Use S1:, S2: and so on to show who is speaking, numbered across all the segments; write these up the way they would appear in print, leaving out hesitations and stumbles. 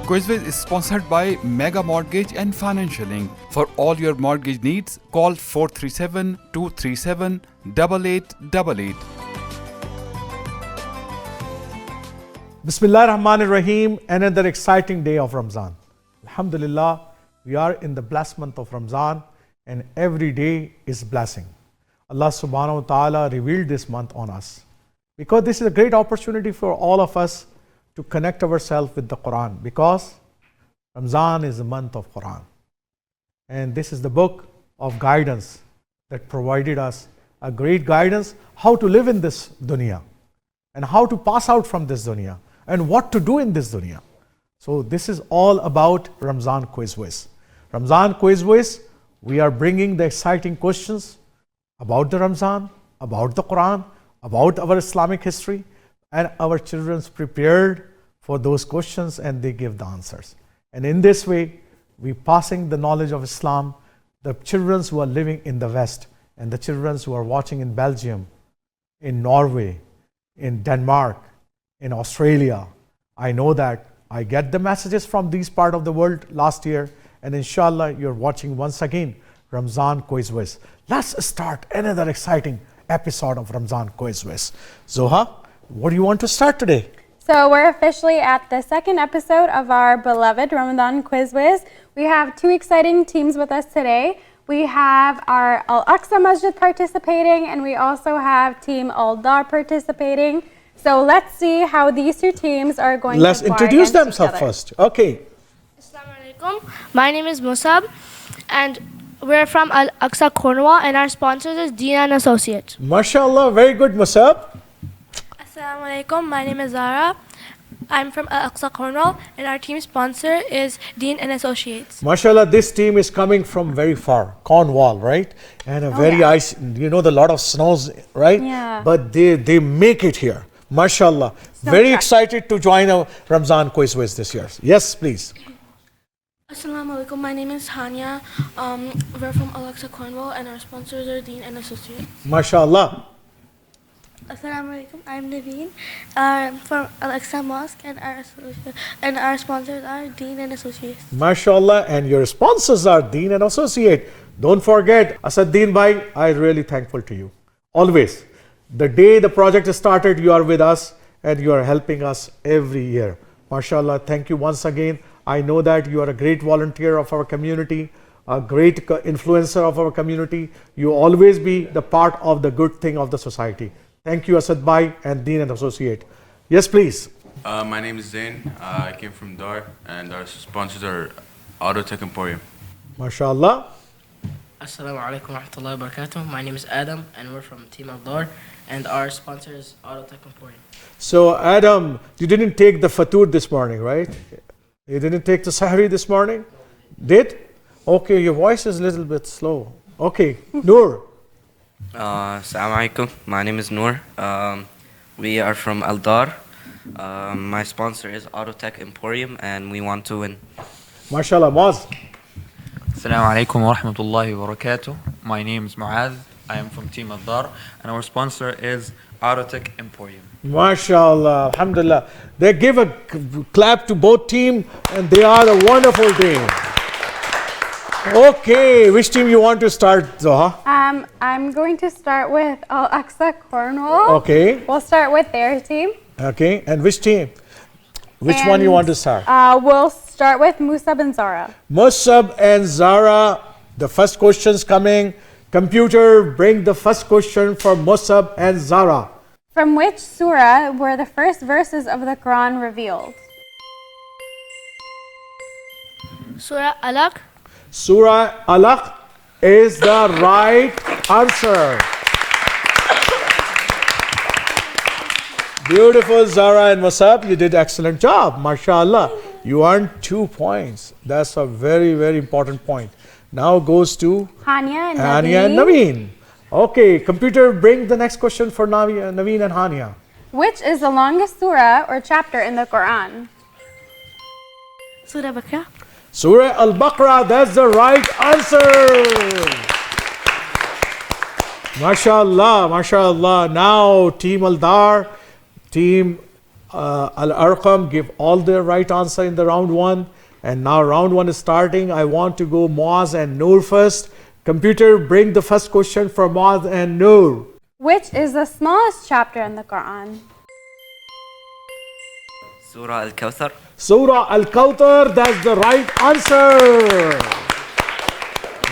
S1: Quizwiz is sponsored by Mega Mortgage and Financial Link. For all your mortgage needs, call 437-237-8888.
S2: Bismillah ar-Rahman ar-Rahim. Another exciting day of Ramzan. Alhamdulillah, we are in the blessed month of Ramzan and every day is blessing. Allah subhanahu wa ta'ala revealed this month on us because this is a great opportunity for all of us to connect ourselves with the Quran, because Ramzan is the month of Quran. And this is the book of guidance that provided us a great guidance how to live in this dunya and how to pass out from this dunya and what to do in this dunya. So this is all about Ramzan Quizwiz. Ramzan Quizwiz, we are bringing the exciting questions about the Ramzan, about the Quran, about our Islamic history, and our children's prepared for those questions and they give the answers. And in this way, we passing the knowledge of Islam, the children who are living in the West and the children who are watching in Belgium, in Norway, in Denmark, in Australia. I know that I get the messages from these part of the world last year, and inshallah you're watching once again Ramzan Quizwiz. Let's start another exciting episode of Ramzan Quizwiz. Zoha, what do you want to start today?
S3: So we're officially at the second episode of our beloved Ramadan Quizwiz. We have two exciting teams with us today. We have our Al-Aqsa Masjid participating, and we also have Team Daar participating. So let's see how these two teams are going
S2: Let's
S3: to
S2: introduce themselves first. Okay.
S4: Assalamu alaikum. My name is Musab, and we're from Aqsa Cornwall, and our sponsors is Dean and Associates.
S2: MashaAllah, very good, Musab.
S5: Assalamu alaikum. My name is Zara. I'm from Aqsa Cornwall, and our team sponsor is Dean and Associates.
S2: MashaAllah, this team is coming from very far, Cornwall, right? And a very ice, you know, the lot of snows, right?
S3: Yeah.
S2: But they make it here. MashaAllah. Very excited to join our Ramzan Quizwiz this year. Yes, please.
S5: Assalamu alaikum. My name is Hania. We're from Aqsa Cornwall, and our sponsors are Dean and Associates.
S2: MashaAllah.
S4: Assalamu alaikum. I'm Naveen from Al-Aqsa Mosque, and our sponsors are Dean and Associates.
S2: MashaAllah. And your sponsors are Dean and Associate. Don't forget, Asaddin Bhai, I'm really thankful to you. Always. The day the project started, you are with us and you are helping us every year. MashaAllah, thank you once again. I know that you are a great volunteer of our community, a great influencer of our community. You always be the part of the good thing of the society. Thank you, Asad Bhai and Dean and Associate. Yes, please.
S6: My name is Zain. I came from Daar, and our sponsors are Auto Tech Emporium.
S2: MashaAllah.
S7: Assalamu alaikum wa rahmatullahi wa barakatuh. My name is Adam, and we're from Team Daar, and our sponsor is Auto Tech Emporium.
S2: So, Adam, you didn't take the fatur this morning, right? You didn't take the sahri this morning? Did? Okay, your voice is a little bit slow. Okay, Noor.
S8: Assalamu alaikum. My name is Noor. We are from Dar. My sponsor is Auto Tech Emporium, and we want to win.
S2: MashaAllah, Maz.
S9: Assalamu alaikum wa rahmatullahi wa barakatuh. My name is Muaz. I am from Team Dar, and our sponsor is Autotech Emporium.
S2: MashaAllah, Alhamdulillah. They give a clap to both teams, and they are a wonderful team. Okay, which team you want to start, Zoha?
S3: I'm going to start with Al-Aqsa Cornwall.
S2: Okay.
S3: We'll start with their team.
S2: Okay, and which team? Which one you want to start?
S3: We'll start with Musab and Zara.
S2: Musab and Zara, the first question's coming. Computer, bring the first question for Musab and Zara.
S3: From which surah were the first verses of the Quran revealed?
S4: Surah Alaq.
S2: Surah Alaq is the right answer. Beautiful, Zara and Musab. You did excellent job. MashaAllah. You earned 2 points. That's a very, very important point. Now goes to
S3: Hania and
S2: Naveen. Okay, computer, bring the next question for Naveen and Hania.
S3: Which is the longest surah or chapter in the Quran?
S4: Surah Baqarah.
S2: Surah Al-Baqarah, that's the right answer. MashaAllah, MashaAllah. Now Team Dar, Team Al-Arqam give all the right answer in the round 1. And now round 1 is starting. I want to go Muaz and Noor first. Computer, bring the first question for Muaz and Noor.
S3: Which is the smallest chapter in the Quran?
S8: Surah Al-Kawthar.
S2: Surah Al-Kawthar, that's the right answer.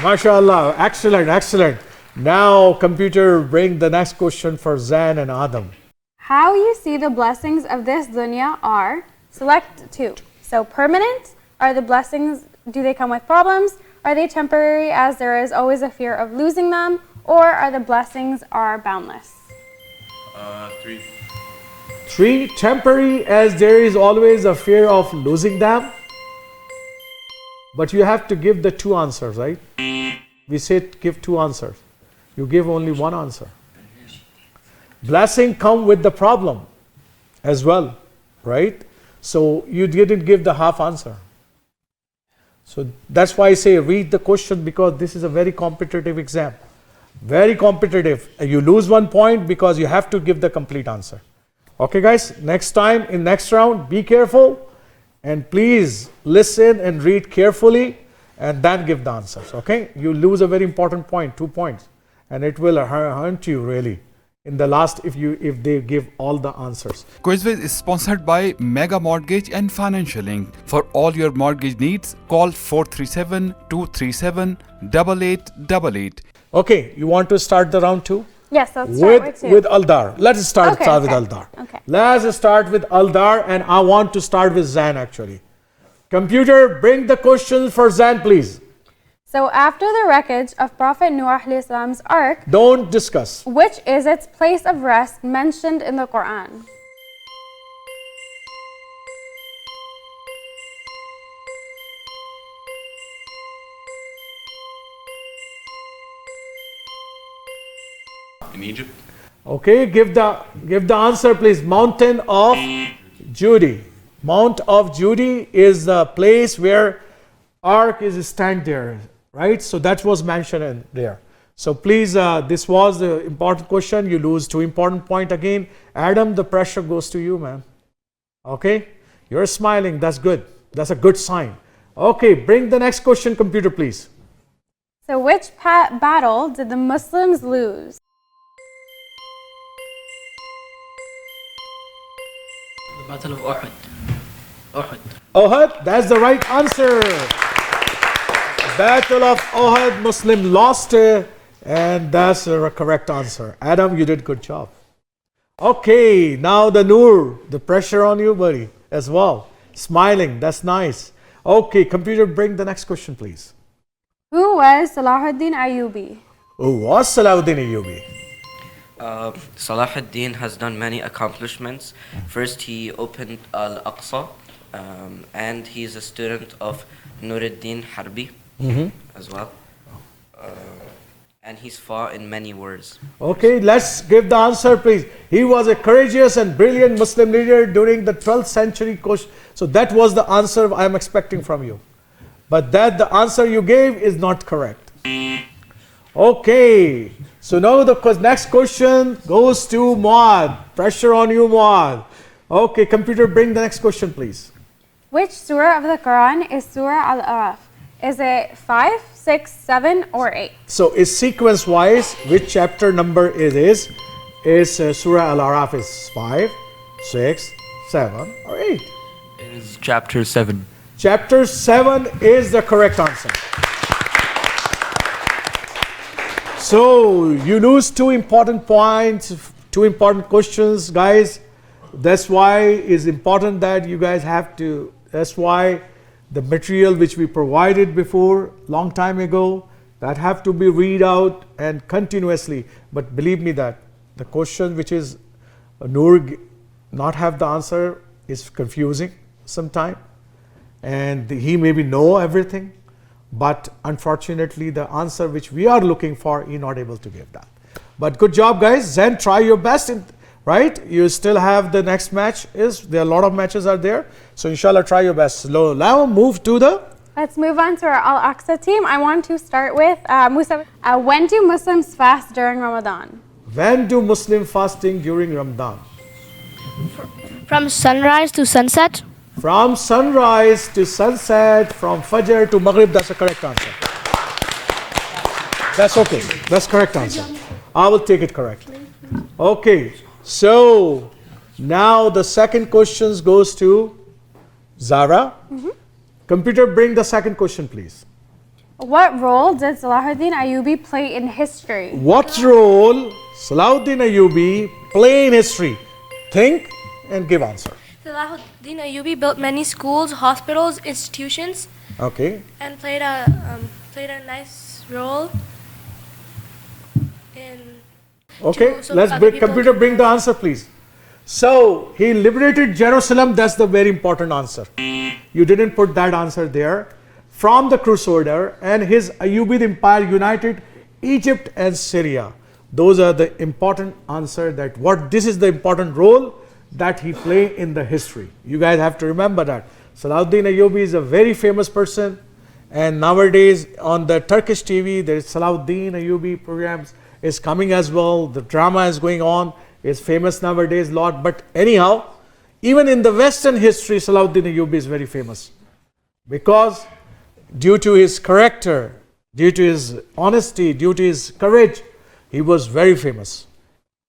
S2: MashaAllah, excellent, excellent. Now, computer, bring the next question for Zain and Adam.
S3: How you see the blessings of this dunya are, select 2. So permanent, are the blessings, do they come with problems? Are they temporary as there is always a fear of losing them? Or are the blessings are boundless?
S6: 3.
S2: 3, temporary as there is always a fear of losing them. But you have to give the 2 answers, right? We said give 2 answers. You give only 1 answer. Blessing come with the problem as well, right? So you didn't give the half answer. So that's why I say read the question, because this is a very competitive exam. Very competitive. You lose 1 point because you have to give the complete answer. Okay guys, next time in next round, be careful and please listen and read carefully and then give the answers. Okay, you lose a very important point, 2 points, and it will haunt you really in the last if they give all the answers.
S1: Quizwiz is sponsored by Mega Mortgage and Financial. For all your mortgage needs, call 437-237-8888.
S2: Okay, you want to start the round 2?
S3: Yes, let's start with 2.
S2: With Al-Dar. Let's start with Al-Dar.
S3: Okay.
S2: Let's start with Al-Dar, and I want to start with Zain actually. Computer, bring the questions for Zain, please.
S3: So after the wreckage of Prophet Nuh's ark,
S2: don't discuss.
S3: Which is its place of rest mentioned in the Quran?
S6: In Egypt.
S2: Okay, give the answer please. Mountain of Judy. Mount of Judy is the place where ark is stand there, right? So that was mentioned in there. So please, this was the important question. You lose 2 important points again. Adam, the pressure goes to you, man. Okay, you're smiling. That's good. That's a good sign. Okay, bring the next question, computer, please.
S3: So which battle did the Muslims lose?
S7: The Battle of Uhud.
S2: Uhud, that's the right answer. Battle of Uhud, Muslim lost, and that's the correct answer. Adam, you did good job. Okay, now the Noor, the pressure on you, buddy, as well. Smiling, that's nice. Okay, computer, bring the next question, please.
S3: Who was Salahuddin Ayyubi?
S2: Who was Salahuddin Ayyubi?
S8: Salahuddin has done many accomplishments. First, he opened Al-Aqsa, and he's a student of Nuruddin Harbi as well. And he's fought in many wars.
S2: Okay, let's give the answer, please. He was a courageous and brilliant Muslim leader during the 12th century. So that was the answer I am expecting from you. But that the answer you gave is not correct. Okay, so now the next question goes to Muad. Pressure on you, Muad. Okay, computer, bring the next question, please.
S3: Which surah of the Quran is Surah Al-Araf? Is it 5, 6, 7, or 8?
S2: So it's sequence wise, which chapter number it is Surah Al-Araf is 5, 6, 7, or 8?
S9: It is chapter 7.
S2: Chapter 7 is the correct answer. So you lose 2 important points, 2 important questions, guys. That's why it's important that you guys have to, that's why the material which we provided before, long time ago, that have to be read out and continuously. But believe me that the question which is Noor not have the answer is confusing sometime. And he maybe know everything, but unfortunately the answer which we are looking for, he not able to give that. But good job, guys. Then try your best, right? You still have the next match. There are a lot of matches are there. So inshallah, try your best. So now move to the...
S3: Let's move on to our Al-Aqsa team. I want to start with Musa. When do Muslims fast during Ramadan?
S2: When do Muslim fasting during Ramadan?
S5: From sunrise to sunset.
S2: From sunrise to sunset, from Fajr to Maghrib, that's the correct answer. That's okay. That's correct answer. I will take it correctly. Okay. So now the second question goes to Zara. Computer, bring the second question, please.
S3: What role did Salahuddin Ayyubi play in history?
S2: What role Salahuddin Ayyubi play in history? Think and give answer.
S5: Salahuddin Ayyubi built many schools, hospitals, institutions,
S2: Okay.
S5: and played a nice role in.
S2: Okay.
S5: So
S2: Let's
S5: other
S2: bring,
S5: people
S2: computer,
S5: can
S2: bring the answer, please. So he liberated Jerusalem. That's the very important answer. You didn't put that answer there. From the Crusader, and his Ayyubid empire united Egypt and Syria. Those are the important answer that this is the important role that he played in the history. You guys have to remember that. Salahuddin Ayyubi is a very famous person, and nowadays on the Turkish TV there is Salahuddin Ayyubi programs is coming as well. The drama is going on. It's famous nowadays a lot. But anyhow, even in the Western history, Salahuddin Ayyubi is very famous because due to his character, due to his honesty, due to his courage, he was very famous,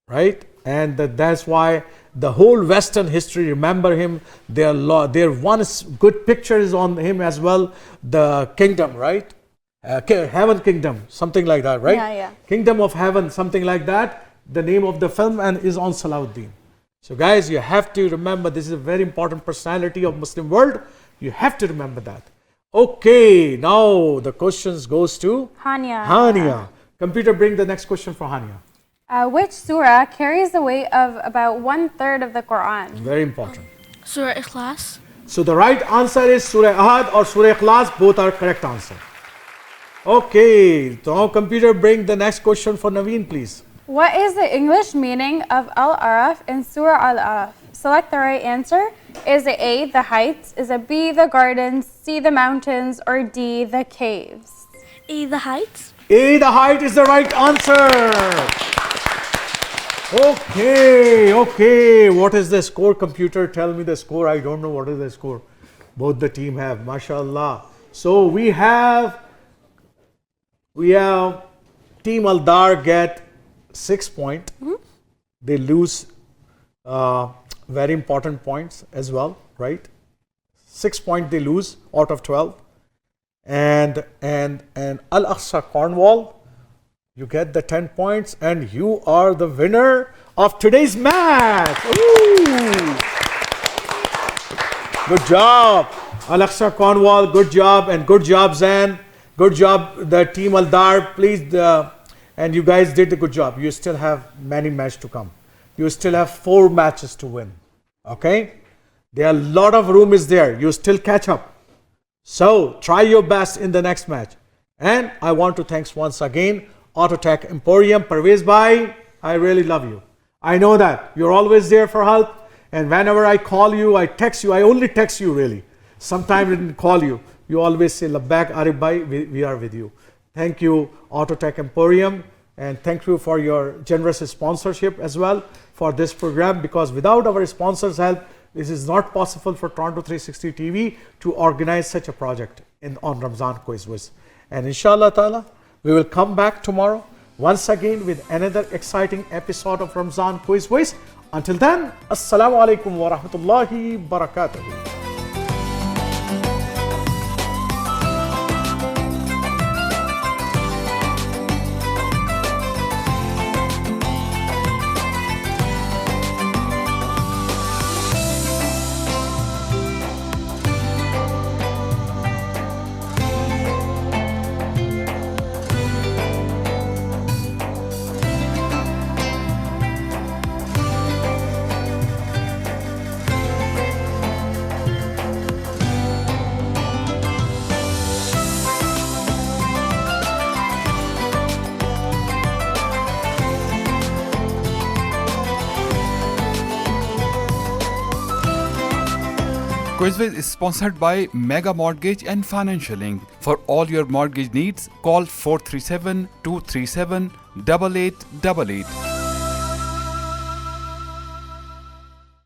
S2: right? And that's why the whole Western history remember him. Their one good picture is on him as well. The kingdom, right? Heaven Kingdom, something like that, right?
S3: Yeah.
S2: Kingdom of Heaven, something like that. The name of the film and is on Salahuddin. So guys, you have to remember this is a very important personality of Muslim world. You have to remember that. Okay, now the questions goes to
S3: Hania.
S2: Hania. Computer, bring the next question for Hania.
S3: Which surah carries the weight of about 1/3 of the Quran?
S2: Very important.
S5: Surah Ikhlas.
S2: So the right answer is Surah Ahad or Surah Ikhlas. Both are correct answer. Okay, so now computer, bring the next question for Naveen, please.
S3: What is the English meaning of Al-Araf in Surah Al-Araf? Select the right answer. Is it A, the heights? Is it B, the gardens? C, the mountains? Or D, the caves?
S4: A, the heights.
S2: A, the height is the right answer. Okay. What is the score, computer? Tell me the score. I don't know what is the score. Both the team have, mashallah. So we have Team Al-Dar get 6 points. They lose very important points as well, right? 6 points they lose out of 12. And Al-Aqsa Cornwall, you get the 10 points and you are the winner of today's match. Ooh. Good job, Al-Aqsa Cornwall, good job, and good job, Zan. Good job, the team Al-Dar, please, and you guys did a good job. You still have many matches to come. You still have 4 matches to win, okay? There are a lot of room is there. You still catch up. So try your best in the next match. And I want to thank once again Autotech Emporium. Parvez Bhai, I really love you. I know that. You're always there for help. And whenever I call you, I text you. I only text you really. Sometimes I didn't call you. You always say, Labbaik Arif Bhai, we are with you. Thank you, Autotech Emporium. And thank you for your generous sponsorship as well for this program, because without our sponsors' help, this is not possible for Toronto 360 TV to organize such a project on Ramzan Quiz Wiz. And inshallah ta'ala, we will come back tomorrow once again with another exciting episode of Ramzan Quiz Wiz. Until then, Assalamu alaikum wa rahmatullahi wa barakatuh.
S1: Quizwiz is sponsored by Mega Mortgage and Financialing. For all your mortgage needs, call 437 237 8888.